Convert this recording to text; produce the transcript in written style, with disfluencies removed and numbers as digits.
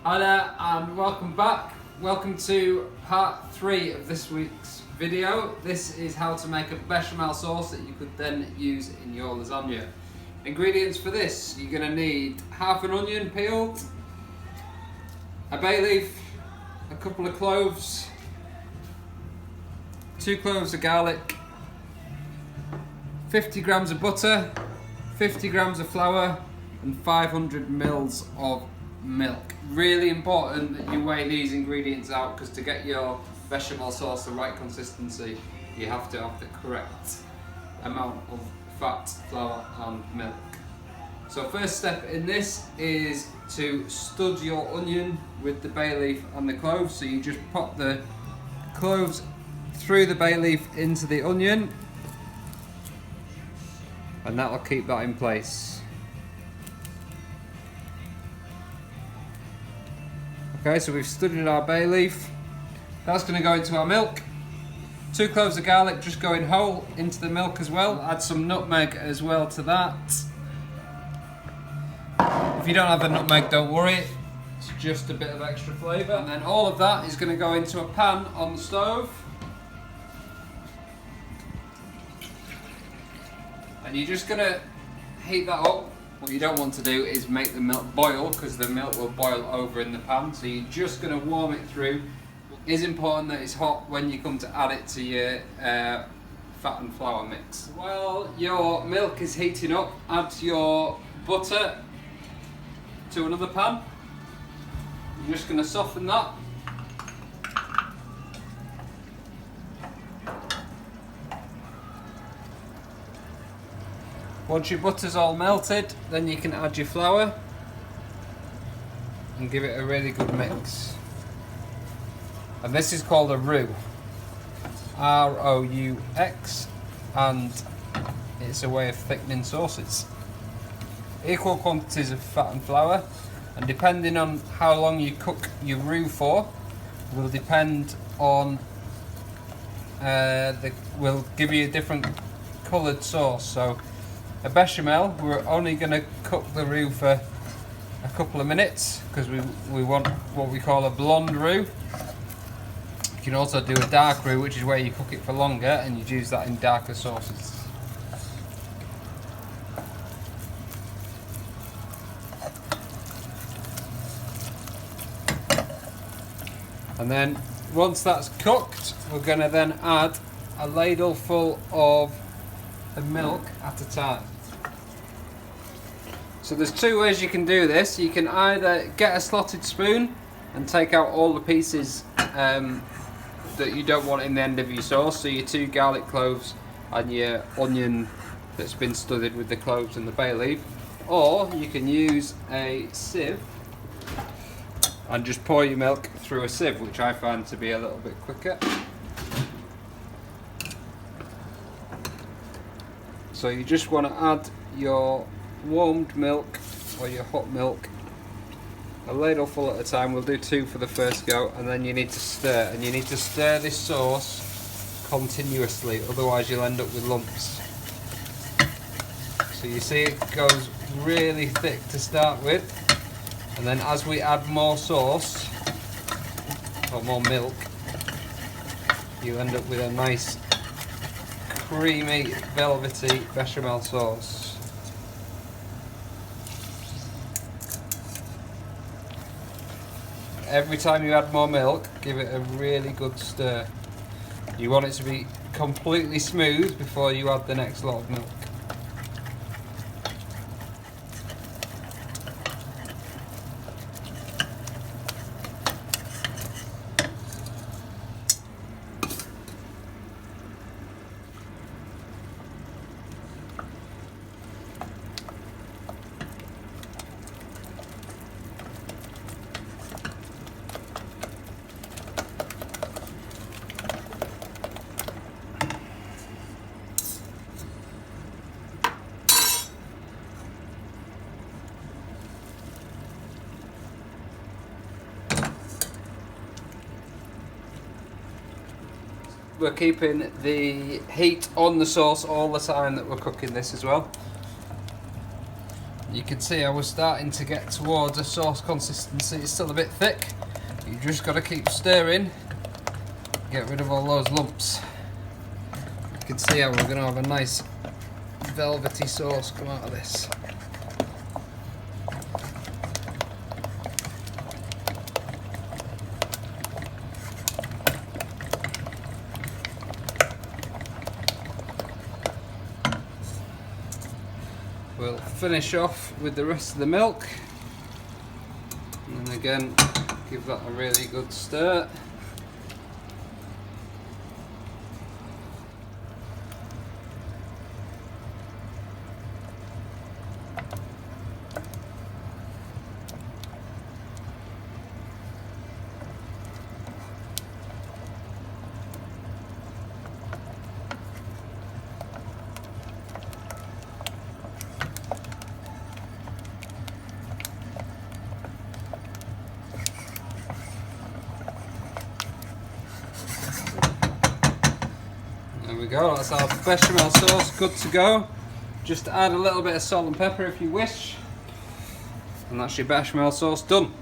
Hi there and welcome back. Welcome to part 3 of this week's video. This is how to make a bechamel sauce that you could then use in your lasagna. Ingredients for this: you're going to need half an onion peeled, a bay leaf, a couple of cloves, 2 cloves of garlic, 50 grams of butter, 50 grams of flour and 500 mils of milk. Really important that you weigh these ingredients out, because to get your bechamel sauce the right consistency you have to have the correct amount of fat, flour and milk. So first step in this is to stud your onion with the bay leaf and the cloves. So you just pop the cloves through the bay leaf into the onion and that'll keep that in place. Okay, so we've studied our bay leaf. That's going to go into our milk. 2 cloves of garlic just going whole into the milk as well. Add some nutmeg as well to that. If you don't have the nutmeg, don't worry. It's just a bit of extra flavour. And then all of that is going to go into a pan on the stove. And you're just going to heat that up. What you don't want to do is make the milk boil, because the milk will boil over in the pan. So you're just going to warm it through. It is important that it's hot when you come to add it to your fat and flour mix. While your milk is heating up, add your butter to another pan. You're just going to soften that. Once your butter's all melted, then you can add your flour and give it a really good mix. And this is called a roux, R-O-U-X, and it's a way of thickening sauces. Equal quantities of fat and flour, and depending on how long you cook your roux for, will depend on will give you a different coloured sauce. So a bechamel, we're only going to cook the roux for a couple of minutes, because we want what we call a blonde roux. You can also do a dark roux, which is where you cook it for longer, and you'd use that in darker sauces. And then once that's cooked, we're going to then add a ladle full of the milk at a time. So there's 2 ways you can do this. You can either get a slotted spoon and take out all the pieces that you don't want in the end of your sauce, so your 2 garlic cloves and your onion that's been studded with the cloves and the bay leaf, or you can use a sieve and just pour your milk through a sieve, which I find to be a little bit quicker. So you just want to add your warmed milk or your hot milk, a ladle full at a time. We'll do 2 for the first go, and then you need to stir, and you need to stir this sauce continuously, otherwise you'll end up with lumps. So you see it goes really thick to start with, and then as we add more sauce or more milk, you end up with a nice creamy, velvety bechamel sauce. Every time you add more milk, give it a really good stir. You want it to be completely smooth before you add the next lot of milk. We're keeping the heat on the sauce all the time that we're cooking this as well. You can see how we're starting to get towards a sauce consistency. It's still a bit thick. You just got to keep stirring, get rid of all those lumps. You can see how we're going to have a nice velvety sauce come out of this. We'll finish off with the rest of the milk, and then again give that a really good stir. There we go, that's our bechamel sauce good to go. Just add a little bit of salt and pepper if you wish, and that's your bechamel sauce done.